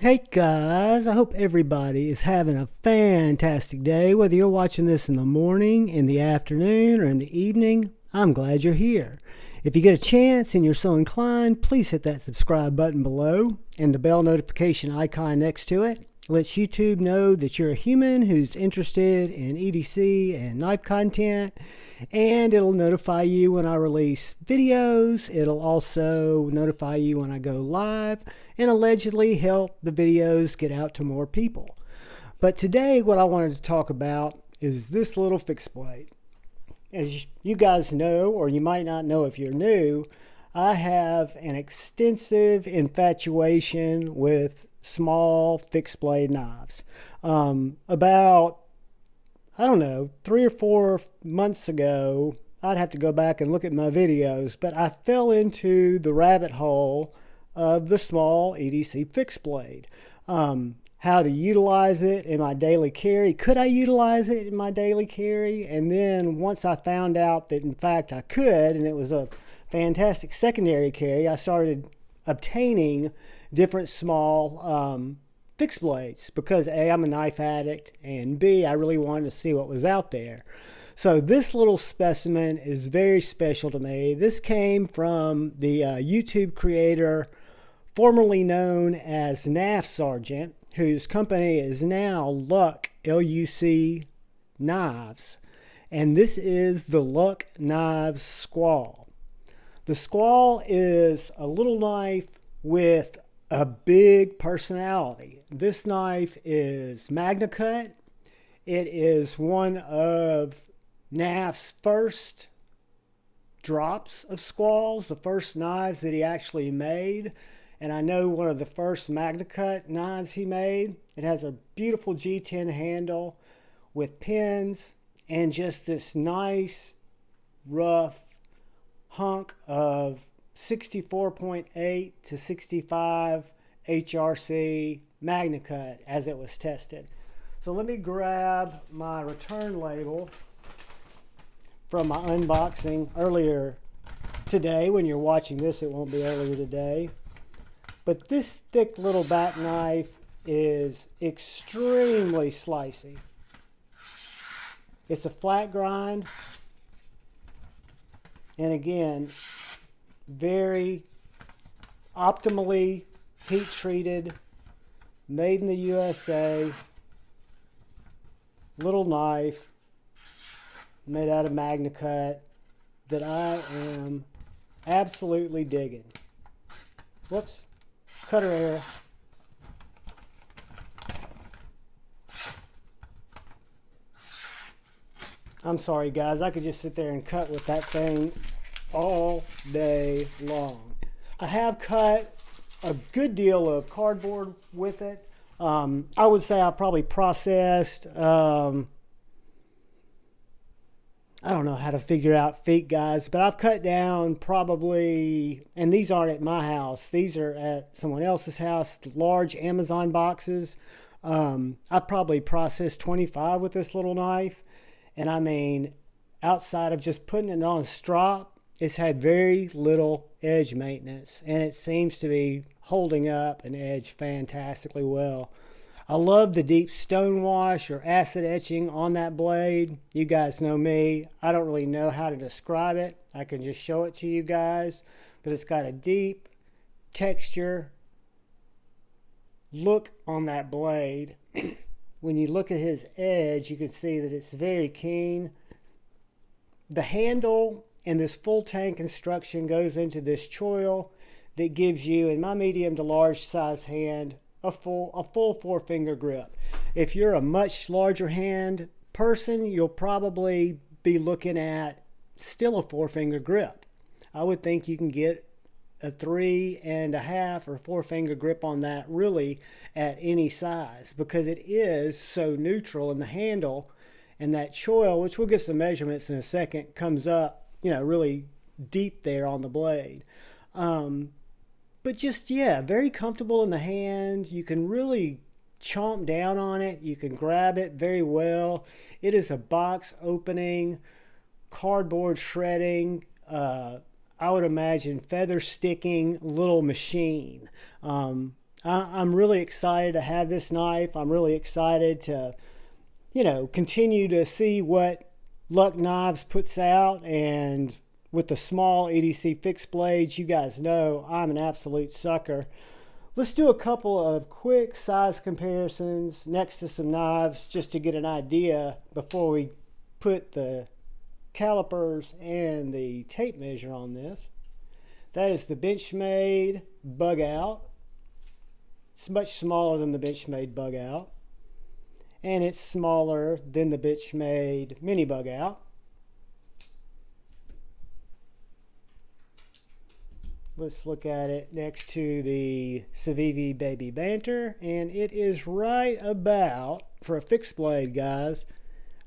Hey guys, I hope everybody is having a fantastic day. Whether you're watching this in the morning, in the afternoon, or in the evening, I'm glad you're here. If you get a chance and you're so inclined, please hit that subscribe button below and the bell notification icon next to it. Lets YouTube know that you're a human who's interested in EDC and knife content, and it'll notify you when I release videos. It'll also notify you when I go live and allegedly help the videos get out to more people. But today what I wanted to talk about is this little fixed blade. As you guys know, or you might not know if you're new, I have an extensive infatuation with small fixed blade knives. About, I don't know, 3 or 4 months ago, I'd have to go back and look at my videos, but I fell into the rabbit hole of the small EDC fixed blade. How to utilize it in my daily carry. Could I utilize it in my daily carry? And then once I found out that in fact I could, and it was a fantastic secondary carry, I started obtaining different small fixed blades because A, I'm a knife addict, and B, I really wanted to see what was out there. So this little specimen is very special to me. This came from the YouTube creator formerly known as Knives Sergeant, whose company is now Luc, L-U-C, Knives. And this is the Luc Knives Squall. The Squall is a little knife with a big personality. This knife is Magna Cut. It is one of Knives' first drops of Squalls, the first knives that he actually made. And I know one of the first Magna Cut knives he made. It has a beautiful G10 handle with pins and just this nice rough hunk of 64.8 to 65 HRC Magna Cut as it was tested. So let me grab my return label from my unboxing earlier today. When you're watching this, it won't be earlier today. But this thick little back knife is extremely slicey. It's a flat grind. And again, very optimally heat treated, made in the USA, little knife made out of Magna Cut that I am absolutely digging. Whoops. Cutter error. I'm sorry guys, I could just sit there and cut with that thing all day long. I have cut a good deal of cardboard with it. I would say I probably processed, I don't know how to figure out feet, guys, but I've cut down probably, and these aren't at my house, these are at someone else's house, large Amazon boxes. I've probably processed 25 with this little knife. And I mean, outside of just putting it on a strop, it's had very little edge maintenance, and it seems to be holding up an edge fantastically well. I love the deep stone wash or acid etching on that blade. You guys know me. I don't really know how to describe it. I can just show it to you guys. But it's got a deep texture look on that blade. When you look at his edge, you can see that it's very keen. The handle and this full tank construction goes into this choil that gives you, in my medium to large size hand, a full 4-finger grip. If you're a much larger hand person, you'll probably be looking at still a 4-finger grip. I would think you can get a 3.5 or 4-finger grip on that really at any size, because it is so neutral, and the handle and that choil, which we'll get some measurements in a second, comes up, you know, really deep there on the blade. But just, yeah, very comfortable in the hand. You can really chomp down on it. You can grab it very well. It is a box opening, cardboard shredding, I would imagine feather sticking little machine. I'm really excited to have this knife. I'm really excited to, continue to see what Luc Knives puts out. And with the small EDC fixed blades, you guys know I'm an absolute sucker. Let's do a couple of quick size comparisons next to some knives just to get an idea before we put the calipers and the tape measure on this. That is the Benchmade Bug Out. It's much smaller than the Benchmade Bug Out. And it's smaller than the Benchmade Mini Bug Out. Let's look at it next to the Civivi Baby Banter, and it is right about, for a fixed blade, guys,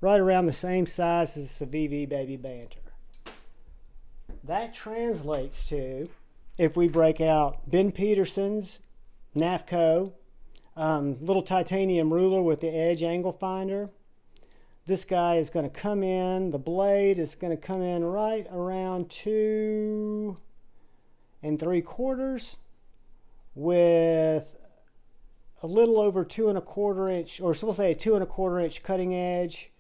right around the same size as the Civivi Baby Banter. That translates to, if we break out Ben Peterson's NAFCO little titanium ruler with the edge angle finder, this guy is going to come in, the blade is going to come in right around 2 3/4 with a little over 2 1/4 inch, or so we'll say a 2 1/4 inch cutting edge.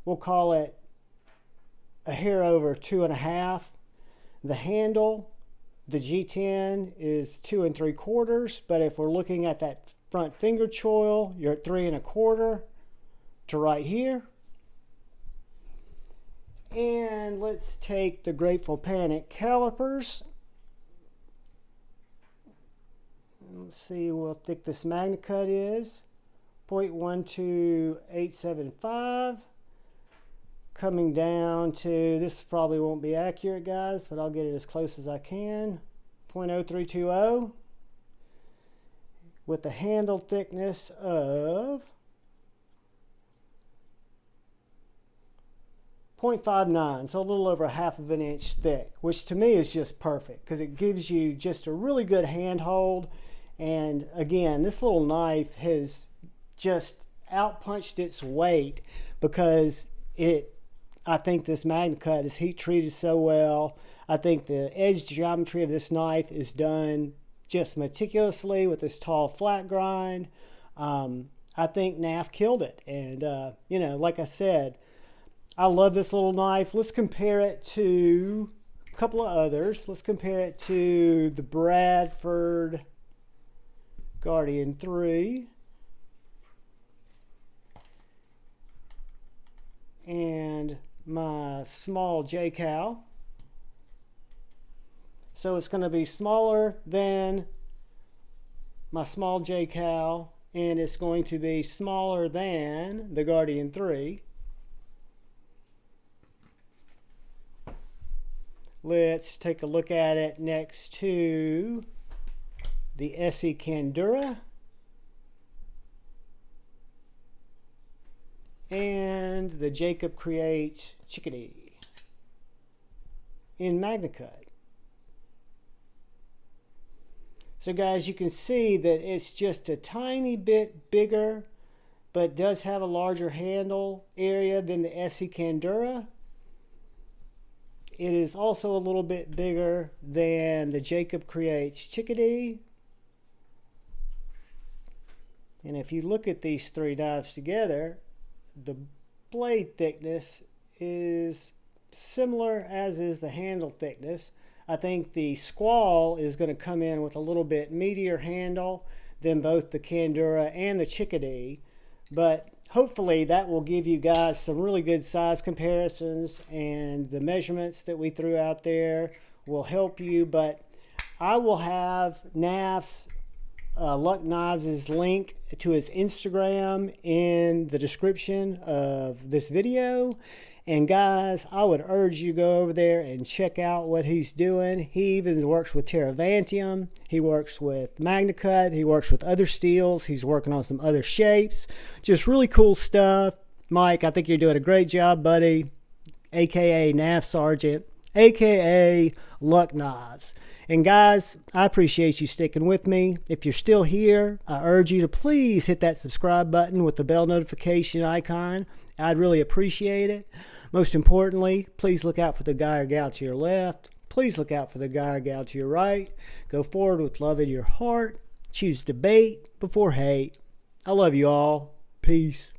We'll call it a hair over 2 1/2. The handle, the G10 is 2 3/4, but if we're looking at that front finger choil, you're at 3 1/4 to right here. And let's take the Grateful Panic calipers. Let's see how thick this MagnaCut is. 0.12875. Coming down to, this probably won't be accurate, guys, but I'll get it as close as I can. 0.0320. With a handle thickness of 0.59, so a little over 1/2 inch thick, which to me is just perfect because it gives you just a really good handhold. And again, this little knife has just outpunched its weight because I think this MagnaCut is heat treated so well. I think the edge geometry of this knife is done just meticulously with this tall flat grind. I think NAF killed it. And, like I said, I love this little knife. Let's compare it to a couple of others. Let's compare it to the Bradford Guardian 3 and my small J-Cal. So it's going to be smaller than my small J-Cal, and it's going to be smaller than the Guardian 3. Let's take a look at it next to the Essie Candura and the Jacob Create Chickadee in MagnaCut. So guys, you can see that it's just a tiny bit bigger, but does have a larger handle area than the Essie Candura. It is also a little bit bigger than the Jacob Creates Chickadee. And if you look at these three knives together, the blade thickness is similar as is the handle thickness. I think the Squall is going to come in with a little bit meatier handle than both the Candura and the Chickadee. But hopefully that will give you guys some really good size comparisons, and the measurements that we threw out there will help you. But I will have NAF's Luc Knives' link to his Instagram in the description of this video. And guys, I would urge you to go over there and check out what he's doing. He even works with Teravantium. He works with MagnaCut. He works with other steels. He's working on some other shapes. Just really cool stuff. Mike, I think you're doing a great job, buddy. AKA NAF Sergeant, AKA Luc Knives. And guys, I appreciate you sticking with me. If you're still here, I urge you to please hit that subscribe button with the bell notification icon. I'd really appreciate it. Most importantly, please look out for the guy or gal to your left. Please look out for the guy or gal to your right. Go forward with love in your heart. Choose debate before hate. I love you all. Peace.